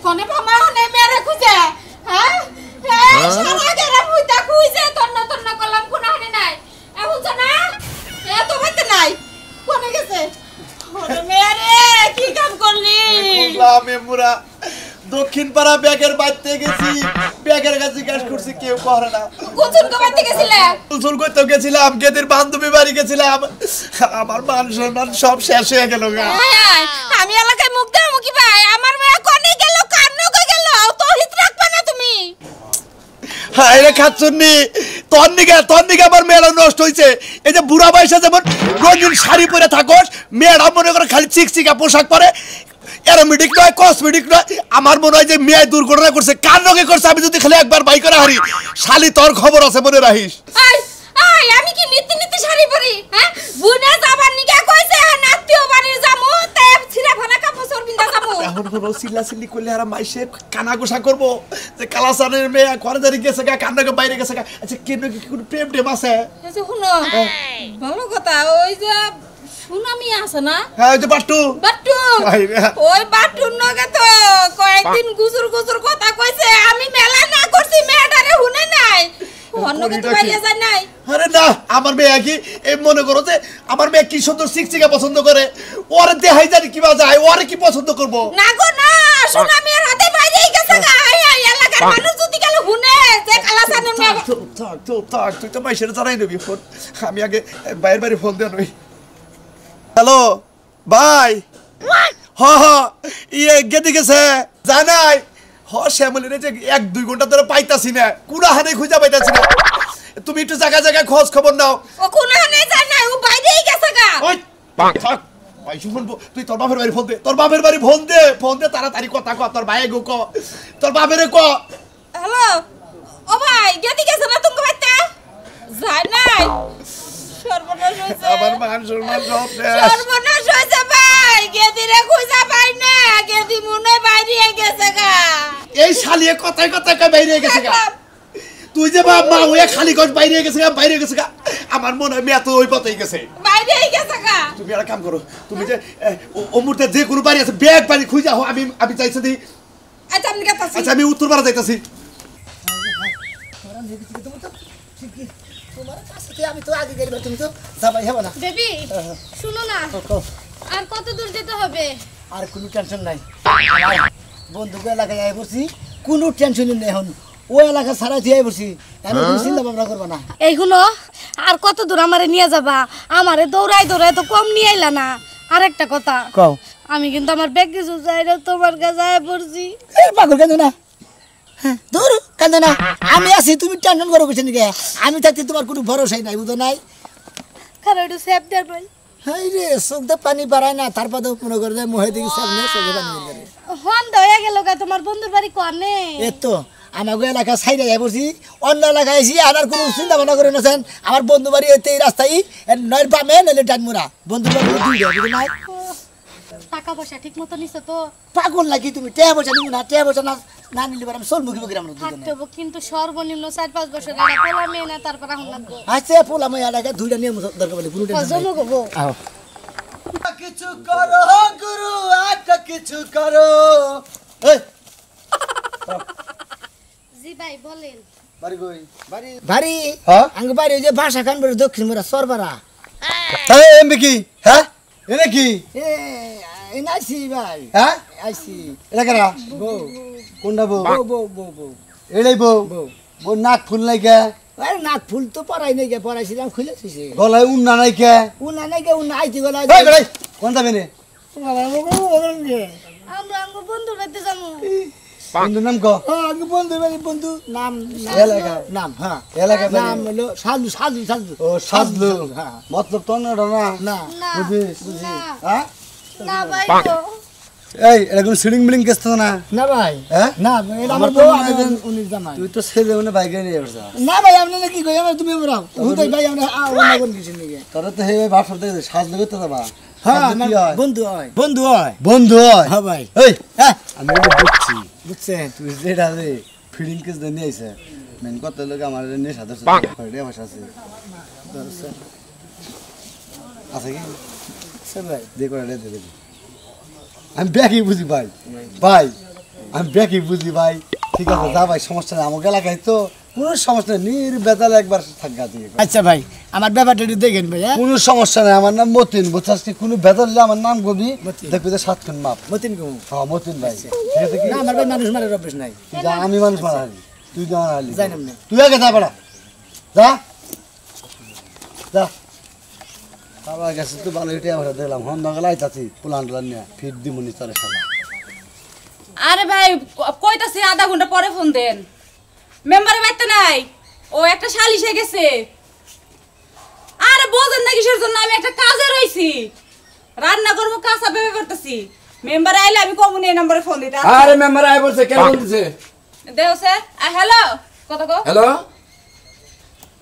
কোনে পামা হনে মেরে খুঁজে হ্যাঁ সারা গেরা ফুইতা খুঁজে তন্ন করলাম কোনা হনে নাই এখন জানা এত বাইতে নাই কোনে গেছে ওরে মেরে কি কাম করলি বুঝলাম এমুরা দক্ষিণ পাড়া ব্যাগের বাইতে গেছি ব্যাগের কাছে গ্যাস করছি কেউ করে না গোছল কো বাইতে গেছিলে গোছল করতে গেছিলাম গেদের বান্ধবী বাড়ি গেছিলাম আমার মান সম্মান সব শেষ হয়ে গেল গা আমি এলাকায় মুখ দাও মুখি ভাই আমার মেয়ে কোনে গেল কান্নো কই গেল তো হিত রাখবা না তুমি হায় রে খাচ্ছুন্নি তোর নিকে আমার মেয়েরা নষ্ট হইছে এই যে বুড়া বয়সে যেমন রঙিন শাড়ি পরে থাকোস মেয়েরা মনে করে খালি চিকচিকা পোশাক পরে এরোমেটিক নয় কসমেটিক নয় আমার মনে হয় যে মেয়ে দুর্ঘটনা করছে কার রঙে করছে আমি যদি খালি একবার বাই করে হারি শালি তোর খবর আছে মনে রাখিস আমি কি নিত্য শাড়ি পরি হ্যাঁ বুনে যাবার নিকে কইছে নাতিও বাড়ির জামু তে ছিরা ফানা কাপড় বিন্দা যাবো এখন কোনো চিল্লাচিল্লি করলে আর মাইসে কানা গোসা করবো যে কালাসানের মেয়ে ঘরে দাঁড়িয়ে গেছে গা কান্নাকে বাইরে গেছে গা আচ্ছা কেন কি কোনো প্রেম টেম আছে শুনো ভালো কথা ওই যে সুনামি আছে না হ্যাঁ ওই যে বাট্টু ওই বাট্টুর নগে তো কয়েকদিন গুজুর কথা কইছে আমি মেলা না করছি মেয়েটারে হুনে নাই অন্যকে তো বাইরে যায় নাই আরে না আমার মেয়ে কি এই মনে করো যে আমার মেয়ে কি সুন্দর চিকচিকা পছন্দ করে ওরে দেখাই জানি কি বাজে ওরে কি পছন্দ করব না গো না সুনামি এর হাতে বাইরেই গেছে গা এই এলাকার মানুষ যদি গেল হুনে যে কালাসানের মেয়ে থাক তুই তো মাইশের জানাই নিবি ফোন আমি আগে বাইরের বাড়ি ফোন দেন ওই হ্যালো ভাই ইয়ে গেদি গেছে জানাই শ্যামলির যে 1-2 ঘন্টা ধরে পাইতাছি না কোনা হানে খুঁজা পাইতাছি না তুমি একটু জায়গায় খোঁজ খবর নাও ও কোনা হানে যায় না ও বাইরেই গেছে গা ওই থাক ভাই শুনবো তুই তোর বাপের বাড়ি ফোন দে তাড়াতাড়ি কথা কর তোর ভাই গো ক তোর বাপের ক হ্যালো ও ভাই গেদি গেছে না তুমি বাইতে যায় নাই সর্বনাশ হইছে আমার মান সম্মান সব শেষ সর্বনাশ হইছে ভাই গেদিরে খুঁজা পাই না গেদি মনে বাইরে গেছে গা এই শালিয়ে কথায় বাইরে গেছে গা তুই যে মা ওই খালি গজ বাইরে গেছে গা আমার মনে হয় মেয়ে তো ওই পথেই গেছে বাইরে গেছে গা তুমি একটা কাম করো তুমি যে ও মুহূর্তে যে কোনো বাড়ি আছে ব্যাগ বাড়ি খুঁজা হো আমি চাইছি দি আচ্ছা আমি গেতাছি আচ্ছা আমি উত্তরপাড়া যাইতাছি তোমার কাছে আমি তো আগে গেলি তুমি তো যাবাই হবে না বেবি শুনো না আর কত দূর যেতে হবে আর কোনো টেনশন নাই বন্ধুকে এলাকায় আই বসি কোনো টেনশন নেই এখন ওই এলাকা ছাড়া দিয়ে বসি আমি কোনো চিন্তা ভাবনা করবো না এইগুলো আর কত দূর আমারে নিয়ে যাবা আমারে দৌড়াই তো কম নিয়ে আইলা না আর একটা কথা কও আমি কিন্তু আমার ব্যাগ কিছু চাইলে তোমার কাছে আয় পড়ছি এই পাগল কেন না হ্যাঁ দূর কেন না আমি আছি তুমি টেনশন করো কিছু নাকি আমি থাকতে তোমার কোনো ভরসাই নাই বুঝো নাই কারণ একটু সেফ দেয় ভাই হাই রে চোখতে পানি বাড়ায় না তারপর তো মনে করে মোহে দিকে সামনে চোখে পানি বের করে হন দয়া গেল গা তোমার বন্ধুর বাড়ি কোনে এই তো আমাকে এলাকা সাইডে যাই বসি অন্য এলাকায় এসি আর কোনো চিন্তা ভাবনা করে নেছেন আমার বন্ধু বাড়ি এতে এই রাস্তায় নয় বামে নইলে ডানমুরা বন্ধু বাড়ি দুই বুঝো নাই টাকা পয়সা ঠিক মতো নিছো তো পাগল নাকি তুমি টেয়া পয়সা নিব না টেয়া পয়সা না নিলে আমি চল মুখি মুখি আমরা থাকতে হবে কিন্তু সর্বনিম্ন 4-5 বছর এটা পোলা মেয়ে না তারপর এখন লাগবে আচ্ছা পোলা মেয়ে এলাকায় দুইটা নিয়ে দরকার বলে কোনো টেনশন জমো গো আও কিছু করো গুরু একটা কিছু করো এই জি ভাই বলেন বাড়ি কই বাড়ি আঙ্গ বাড়ি যে ভাষা খান বড় দক্ষিণ মোরা সরবরা এই এমবি কি হ্যাঁ এনে কি এই নাইছি ভাই হ্যাঁ আইছি এটা কারা বউ কোনটা বউ বউ এটাই বউ নাক ফুল নাই কে আরে নাক ফুল তো পরাই নাই গে পরাইছিলাম খুলেছিস গলায় উন্না নাই কে উনা নাই গে উনা আইতি গলা কোনটা বেনে আমরা আঙ্গ বন্ধুর বাড়িতে যাবো বন্ধুর নাম ক আঙ্গ বন্ধু মানে বন্ধু নাম এলাকা নাম হ্যাঁ এলাকা নাম হলো সাজু ও সাজলু হ্যাঁ মতলব তো না না না বুঝিস হ্যাঁ না ভাই তো এই এটা কোন সিডিং বিলিং কেস তো না না ভাই হ্যাঁ না এটা আমার বউ উনি জামাই তুই তো ছেলে মানে বাইকে নিয়ে আসছ না ভাই আপনি কি কই আমরা তুমি আমরাও হুদাই ভাই আমরা ওনা কোন কিছু নিয়ে তোরা তো হেই ভাব সব দেখে সাজলু করতে যাবা হ্যাঁ বন্ধু হয় বন্ধু হয় হ্যাঁ ভাই এই হ্যাঁ আমি এটা বুঝছি বুঝছেন তুই যেটা রে ফিডিং কেস দেন আইছে মেন কত লোক আমার নিয়ে সাদা ফড়ে ভাষা আছে আছে কি সব ভাই দেখো রে দে আমি ব্যাকই বুঝি ভাই ভাই আমি ব্যাকই বুঝি ভাই ঠিক আছে যা ভাই সমস্যা নেই আমাকে এলাকায় তো কোনো সমস্যা নেই নির্বেজাল একবার থাকা দিয়ে আচ্ছা ভাই আমার ব্যাপারটা একটু দেখেন ভাই কোনো সমস্যা নেই আমার নাম মতিন বুঝছাস কি কোনো বেজাল হলে আমার নাম কবি দেখবি যে 7 খুন মাপ মতিন কম হ্যাঁ মতিন ভাই ঠিক আছে কি না আমার ভাই মানুষ মারার অভ্যাস নাই যা আমি মানুষ মারালি তুই যা মারালি যাই না তুই আগে যা বড়া যা যা বাবা গেছে তো ভালো এটা আমরা দিলাম হন নগলাই তাতি প্লান নিয়ে ফিট দিমুনি তারে শালা আরে ভাই কইতাছি আধা ঘন্টা পরে ফোন দেন মেম্বারে বাইতে নাই ও একটা সালিশে গেছে আরে বোঝেন না কিসের জন্য আমি একটা কাজে রইছি রান্না করবো কাঁচা ভেবে করতেছি মেম্বার আইলে আমি কমুনি এই নম্বরে ফোন দিতে আরে মেম্বার আই বলছে কেন বলতেছে দেও স্যার হ্যালো কত গো হ্যালো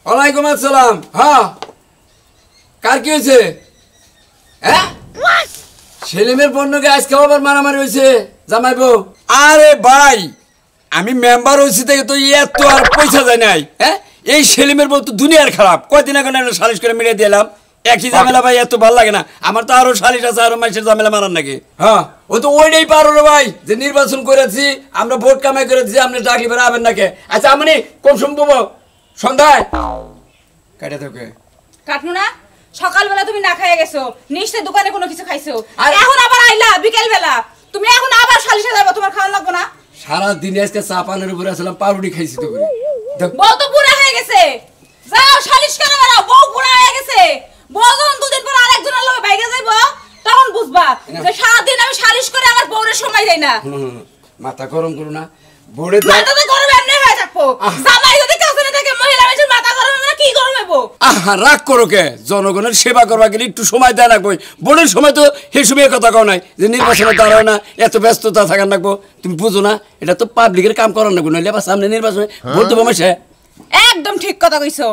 ওয়ালাইকুম আসসালাম হ্যাঁ কার কি হয়েছে হ্যাঁ সেলিমের বন্ধুকে আজকে আবার মারামারি হয়েছে জামাই বউ আরে ভাই আমি মেম্বার হয়েছি থেকে তো এত আর পয়সা যায় নাই হ্যাঁ এই সেলিমের বউ তো দুনিয়ার খারাপ কয়দিন আগে একটা সালিশ করে মিলিয়ে দিলাম একই ঝামেলা ভাই এত ভালো লাগে না আমার তো আরো সালিশ আছে আরো মানুষের ঝামেলা মারার নাকি হ্যাঁ ও তো ওইটাই পারো রে ভাই যে নির্বাচন করেছি আমরা ভোট কামাই করেছি আপনি ডাকলি বেড়া আবেন নাকি আচ্ছা আমি কোন সম্ভব সন্ধ্যায় কাটে তোকে কাটনো না সকালবেলা তুমি না খাইয়ে গেছো নিশ্চয় দোকানে কোনো কিছু খাইছো আর আরে- এখন আবার আইলা বিকেল বেলা তুমি এখন আবার সালিশে যাবে তোমার খাওয়া লাগবে না সারা দিন আজকে চা পানের উপরে আসলাম পাউরুটি খাইছি তো করে বউ তো বুড়া হয়ে গেছে যাও সালিশ করে বেড়াও বউ বুড়া হয়ে গেছে বউ যখন দুদিন পর আরেকজনের লগে বাইকে যাইবো তখন বুঝবা যে সারাদিন আমি সালিশ করে আমার বউরের সময় দেই না মাথা গরম করো না বোর্ডে মাথা তো গরম এমনি হয়ে থাকবো জামাই যদি কাছে না থাকে মহিলা মানুষের মাথা গরম হবে না কি গরম হইবো আহা রাগ করো কে জনগণের সেবা করবা গেলে একটু সময় দেয় না কই বোর্ডের সময় তো হে সময় কথা কও নাই যে নির্বাচনে দাঁড়াও না এত ব্যস্ততা থাকার লাগবো তুমি বুঝো না এটা তো পাবলিকের কাম করার লাগবো নইলে আবার সামনে নির্বাচনে ভোট দেবো মাসে একদম ঠিক কথা কইছো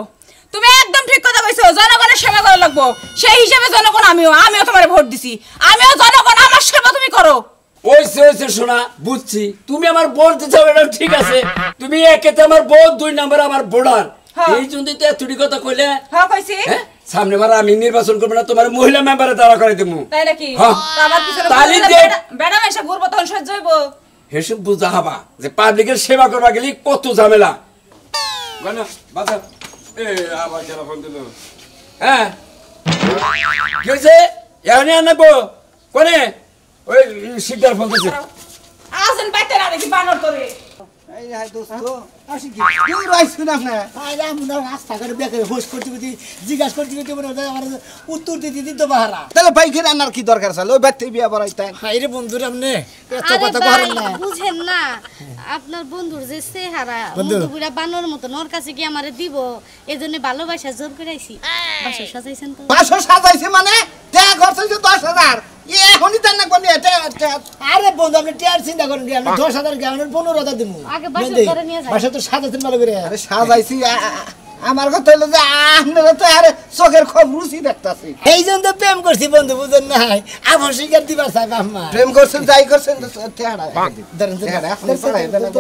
তুমি একদম ঠিক কথা কইছো জনগণের সেবা করা লাগবো সেই হিসেবে জনগণ আমিও তোমারে ভোট দিছি আমিও জনগণ আমার সেবা তুমি করো ওইসে শোনা বুঝছি তুমি আমার বোন দিতে এটা ঠিক আছে তুমি একেতে আমার বোন 2 নাম্বার আমার বোর্ডার হ্যাঁ। এই জন্যই তো এতটি কথা কইলে হ্যাঁ কইছি হ্যাঁ সামনে বার আমি নির্বাচন করবো না তোমার মহিলা মেম্বারে দাঁড়া করে দেবো তাই নাকি হ্যাঁ। তা আমার পিছনে তালি দে। বেড়া মেশা ঘুরবো তখন সহ্য হইবো হেসব বুঝা হবা যে পাবলিকের সেবা করবা গেলে কত ঝামেলা গানা বাতা এ আবার কেন ফোন দিল হ্যাঁ কি হয়েছে এখানে আনবো কোনে ওই শিকদার ফোন দিছে আসেন বাইতে না দেখি বানর করে এই হাই দোস্ত আসি কি তুই রাইছ না আপনি আইরা মুনা রাস্তা করে বেকে হোস করতে করতে জিজ্ঞাসা করতে করতে মনে হয় আমার উত্তর দিতে দিত বাহারা তাহলে পাইখানে আনার কি দরকার ছিল ওই ব্যক্তি বিয়া বড়াইতেন হাই রে বন্ধুরা আপনি এত আরে কথা ভাই, করেন না বুঝেন না আপনার বন্ধুর যে চেহারা বন্ধু। বন্ধু বুড়া বানর মতো ওর কাছে কি আমারে দিব এজন্য ভালোবাসা জোর করে আইছি বাসা সাজাইছেন তো 500 সাজাইছে মানে টাকা খরচ হইছে 10,000 এখনই দেন না কোন আরে বন্ধু আপনি টিয়ার চিন্তা করেন কি আমি 10,000 কি আমি 15,000 দিমু আগে বাসা করে নিয়ে যাই। বাসা তো সাজাতেন ভালো করে আরে সাজাইছি আমার কথা হইলো যে আপনারা তো আরে চোখের খুব রুচি দেখতাছি এই জন্য তো প্রেম করছি বন্ধু বুঝেন নাই আমার শিকার দিবার চাই আম্মা প্রেম করছেন যাই করছেন টেহারা ধরেন তো টেহারা এখন পড়াই দেন তো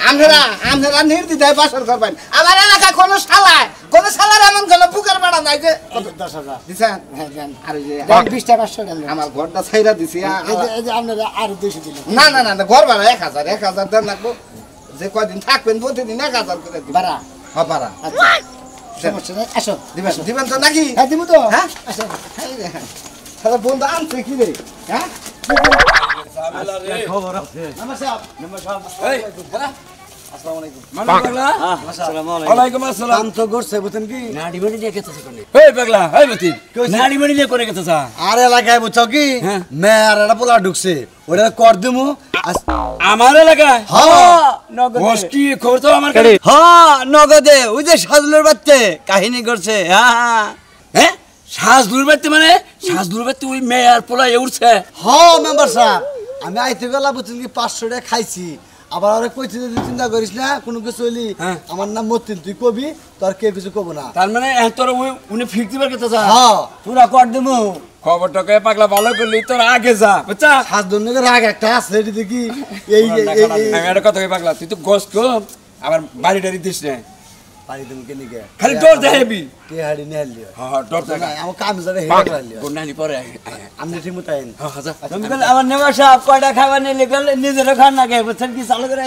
আপনারা নির্দ্বিধায় বাসর করবেন আমার এলাকায় কোন শালার এমন কোন বুকের বাড়া নাই যে 10,000 দিছেন হ্যাঁ জান আর ওই যে 20টা 500 টাকা আমার ঘরটা ছাইরা দিছি এই যে আপনারা আরো 200 দিলেন না না না ঘর ভাড়া 1,000 দেন লাগবো যে কয়দিন থাকবেন প্রতিদিন 1,000 করে দিবেন বাড়া হ্যাঁ ভাড়া আচ্ছা সমস্যা নাই আসো দিবেন তো নাকি হ্যাঁ দিমু তো হ্যাঁ আসো এই রে, তাহলে বন্ধু আনছে কি রে হ্যাঁ ঝামেলা রে নমস্কার এই হ্যাঁ আসসালামু আলাইকুম পাগলা ওয়ালাইকুম আসসালাম কাম তো করছে বুঝছেন কি নাড়ি মাড়ি নিয়ে গেছে কোনে এই পাগলা এই মতি নাড়ি মাড়ি নিয়ে করে গেছে আর এলাকায় বুঝছো কি হ্যাঁ। মেয়ার একটা পোলা ঢুকছে ওটা কর দিমু আমার এলাকায় হ্যাঁ বস কি খবর তো আমার কাছে হ্যাঁ নগদে ওই যে সাজুলের বাচ্চা কাহিনী করছে হ্যাঁ হ্যাঁ সাজদুর বাড়তে মানে সাজদুর বাড়তে ওই মেয়ার পোলা উঠছে হ্যাঁ মেম্বার সাহেব আমি আইতে গেলা বুঝছেন কি 500 টাকা খাইছি আবার আরে কইতে যদি চিন্তা করিস না কোনো কিছু হইলি হ্যাঁ। আমার নাম মতিন তুই কবি তোর কে কিছু কব না তার মানে তোর ওই উনি ফিরতে পারবে তো হ্যাঁ পুরা কর দিমু খবরটা কয়ে পাগলা ভালো করলি তোর আগে যা বুঝছা সাজ দন্ডের রাগ একটা আছে এটি দেখি এই আমি একটা কথা কই পাগলা তুই তো গোস কম আবার বাড়ি টাড়ি দিস না পারি তুমি কে নিকে খালি ডর দেখাবি টিহাড়ি নিয়ে লিও হ্যাঁ ডর দেখা আমার কাম যাবে হেডা লিও গুন্ডানি পরে আমি ঠিক মতো আইন হ্যাঁ যা তুমি বলে আমার নেওয়া সব কয়টা খাবার নিয়ে গেলে নিজেরও খান না খেয়ে বুঝছেন কি চালু করে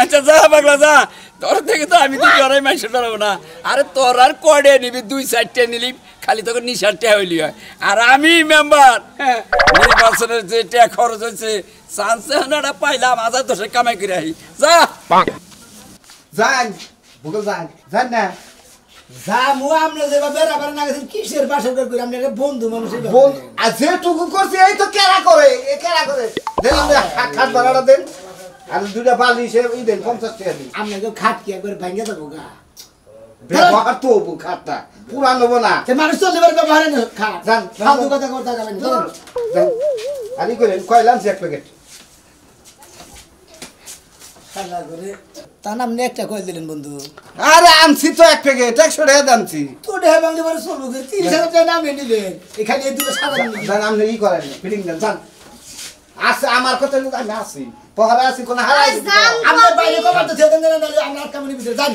আচ্ছা যা পাগলা যা তোর থেকে তো আমি তো ডরাই মানুষ ডরাবো না আরে তোর আর কয়ডে নিবি 2-4টে নিলি খালি তোকে নিশারটা হইলি হয় আর আমি মেম্বার নির্বাচনের যে টাকা খরচ হয়েছে চান্সে হানাটা পাইলাম 1000-10 কামাই করে আহি যা যান ভুগল যান যান না জামু আমরা যেবা বেরাবার না গেছেন কিসের বাসর করে আমরা বন্ধু মানুষের বল আর যেটুকু করছি এই তো কেরা করে এ কেরা করে দেন খাট ভাড়াটা দেন আর দুইটা বালিশে ই দেন 50 টাকা দিন আমরা তো খাট কি একবার ভাঙ্গে যাবো গা ব্যবহার তো খাটটা পুরান হবো না সে মানুষ চলতে পারে ব্যবহারে না খাট যান ফালতু কথা করতে যাবেন যান আর ই করেন কয় লাঞ্চ এক প্যাকেট খালা করে তার নাম একটা কই দিলেন বন্ধু আরে আনছি তো এক প্যাকেট 100 টাকা দামছি তো ঢের বাংলি বারে চলবো 30,000 টাকা নাম নিলেন এখানে এই দুটো সাদা নিলেন যান আপনি ই করেন ফিটিং দেন যান আছে আমার কথা কিন্তু আমি আছি পহারা আছি কোন হারাই আমরা বাইরে কমাতে ছেড়ে দেন না আমরা কামড়ি ভিতরে যান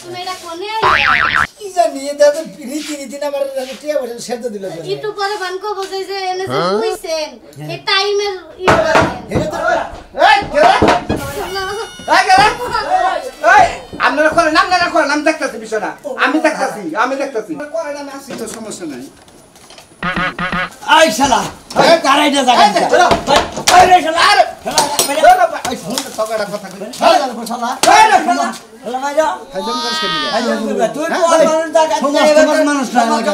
তুমি এটা কোনে আইলা কি জানি দাদা রীতি আমার টিয়া বসে সেদ্ধ দিল একটু পরে বান কো বসে যে এনে যে কইছেন এই টাইমের ই করেন হেরে তো এই কেরা এই কেরা এই আপনারা করেন নাম না করেন আমি দেখতাছি বিষয়টা আমি দেখতাছি করেন আমি আছি তো সমস্যা নাই আই শালা এই, কারাই না জায়গা এই রে শালা আরে এই সুন্দর সকাটা কথা কই ভালো গেল শালা এই রে শালা শালা মাইরা হাইজন করে খেলি তুই কোন মানুষ জায়গা সমাজ মানুষ না এলাকা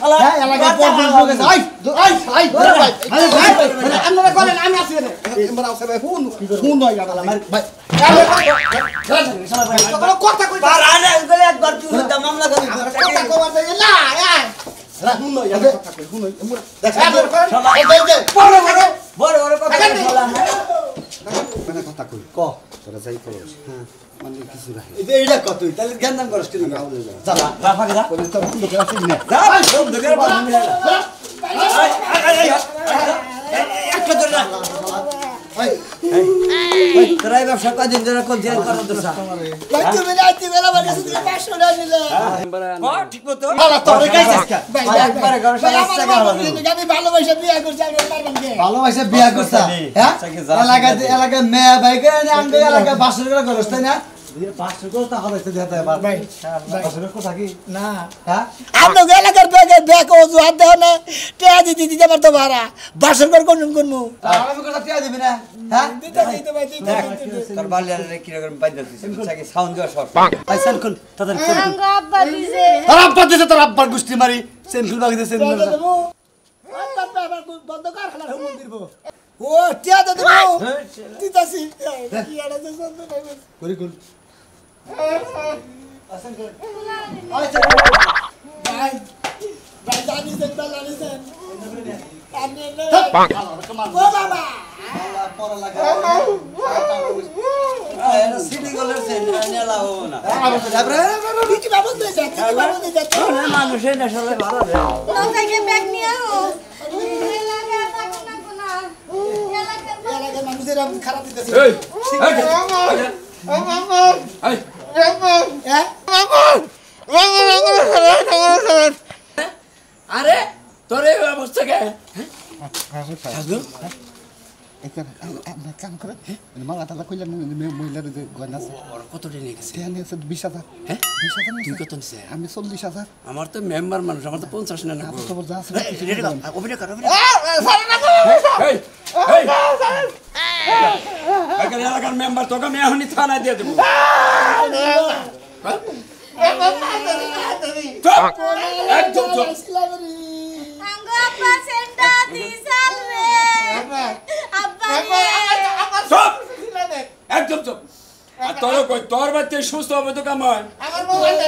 শালা হ্যাঁ এলাকা পর্যন্ত লোক আছে আই ভাই আপনারা করেন আমি আছি না এমন আছে ভাই হুন নয় গালা ভাই কথা কই পার আনে গলে একবার তুই মামলা করে কথা কবার দেই না আয় হুন নয় কথা কই হুন নয় দেখা শালা এই যে বড় বড় কথা শালা মানে কথা কই ক তোরা যাই করস হ্যাঁ মানে কিছু রাখি এইটা কত তাহলে জ্ঞান দান করছ কি যা রাফা গা বলে তো বন্ধ করে আসি না যা সব ধরে বাদ মিলা একটা ধরে না তোরাই ব্যবসা কদিন ধরে কোন জেল করো তো সা ভাই তুমি রাইতে বেলা বাড়ি থেকে 500 টাকা নিলে ঠিক মতো বাবা তোর কাছে ভাই একবারে ঘর সারা আমি ভালোবাসা বিয়ে করছি আমি পারবেন কে ভালোবাসা বিয়া করছা হ্যাঁ এলাকায় মেয়ে ভাই করে আনবে এলাকায় 500 করে খরচ তাই না 500 করে টাকা দিতে দিতে পার ভাই 500 করে থাকি না হ্যাঁ আপনি এলাকার ব্যাগে ব্যাগ অজুহাত দেও না টিয়া দিতে পারতো ভাড়া 500 করে কোন কোনমু আমি কথা টিয়া দিবি না হ্যাঁ দিতে ভাই তোর বালিয়ারে কি রকম বাইদা দিছিস সাকি সাউন্ড দেওয়া সব পয়সা কোন তাদের আঙ্গ আব্বা দিছে তোর আব্বা দিছে তোর আব্বার গুষ্টি মারি সেন্ট্রাল বাগ দিছে বন্ধ কর খালা হুম দিব ও টিয়া দে দেবো দিতাছি কি আড়া দে বন্ধ নাই করি কোন ভাই ভাই জানি সেন বালানি সেন আমি না ও বাবা সিটি গলের সেন নেলা হবো না কি বাবু দে যা কি বাবু দে যা মানুষের নেশালে ভালো রে তো থেকে ব্যাগ নিয়ে আও এলাকা থাকো না কোনা এলাকা এলাকার মানুষের আমি খারাপ দিতেছি এই আরে তোর এই অবস্থা কে কাম করে মালা টালা কইলাম মহিলার যে গয়না আছে ওর কত টাকা নিয়ে গেছে ধ্যান আছে 20,000 হ্যাঁ 20,000 তুই কত নিছে আমি 40,000 আমার তো মেম্বার মানুষ আমার তো 50 না না খবর যা আছে অভিনয় কর এই এই এলাকার মেম্বার তোকে আমি এখনই থানায় দিয়ে দেবো একদম আঙ্গ আব্বা সেন্টা দিছাল রে আব্বা চুপ একদম চুপ আর তোর কই তোর বাচ্চা সুস্থ হবে তো কাম হয় আমার মোবাইল দে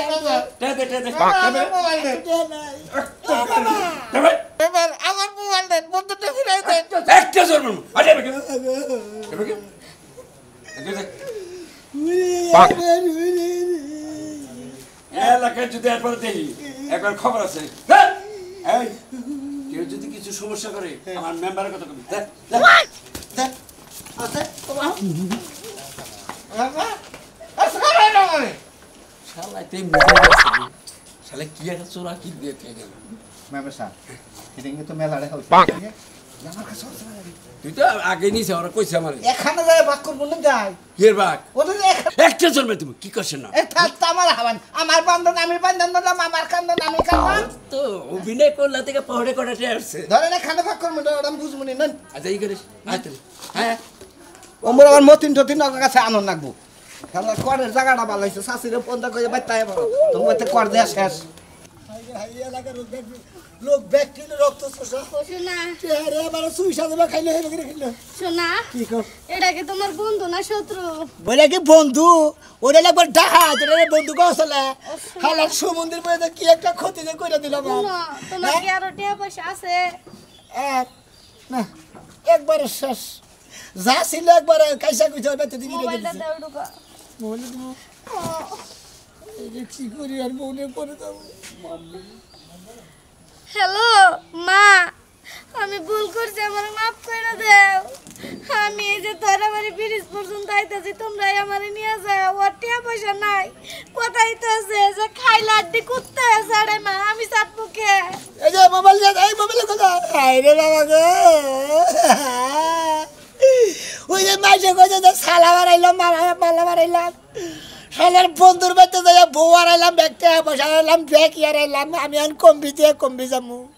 আমার মোবাইল দে আমার মোবাইল দে বন্ধুটা ফিরাই দে একটা জোর মারবো আরে বেকে এলাকায় যদি একবার দেখি একবার খবর আছে এই কেউ যদি কিছু সমস্যা করে আমার মেম্বারের কথা কবি তুই বুঝে যাচ্ছিস শালা কি একটা চোরা কি দিয়ে থেকে গেল মেম্বার সাহেব এটা কিন্তু মেলা রেখা হইছে আমার কাছে হচ্ছে না তুই তো আগে নিছে ওরা কইছে আমার এখানে যায় বাক করব না যাই হের বাক ওটা একটা জন্মে তুমি কি করছ না এ থাকতে আমার হাবান আমার বন্ধন আমি বন্ধন দিলাম আমার কান্দন আমি কান্দন তো অভিনয় করলা থেকে পহড়ে কটাতে আসছে ধরেন এখানে বাক করব না ওরা বুঝমুনি না আচ্ছা এই করিস আয় হ্যাঁ ওমর আমার মতিন টতিন ওর কাছে আনন্দ লাগবো খেলা করের জায়গাটা ভালো হয়েছে শাশুড়ি পন্দা করে বাইতায় ভালো তোমার তো কর দেয়া শেষ লোক ব্যক্তি রক্ত শোষা শোনা চেহারে আমার সুইসা দেবা খাইলে হেবে করে খাইলে শোনা কি কর এটা কি তোমার বন্ধু না শত্রু বলে কি বন্ধু ওরে একবার ডাহা তোরে বন্ধু কসলে হালা সমুদ্রের মধ্যে কি একটা ক্ষতি যে কইরা দিলাম শোনো, তোমার কি আরো টাকা পয়সা আছে এক না একবার শেষ যা ছিল একবার কাইসা কইতে বেতে দিবি রে মোবাইলটা দাও ঢুকা বলে দিব এই কি করি আর বলে করে দাও হ্যালো মা আমি ভুল করছি আমার মাফ করে দাও আমি এই যে তোর আমার ব্রিজ পর্যন্ত আইতাছি তোমরা আমারে নিয়ে যাও ওর টাকা পয়সা নাই কোথায় তো আছে যে খাইলা আড্ডি কুত্তা ছাড়ে না আমি চাটবো কে এই যে মোবাইল দে এই মোবাইল কথা হাই রে বাবা গো ওই যে মাঝে কইছে যে সালা বাড়াইলাম মালা বাড়াইলাম শালার বন্ধুর বাড়িতে যাই বউ হারাইলাম ব্যাগটা বসাইলাম ব্যাগ হারাইলাম আমি এখন কম্বি দিয়ে কম্বি যাবো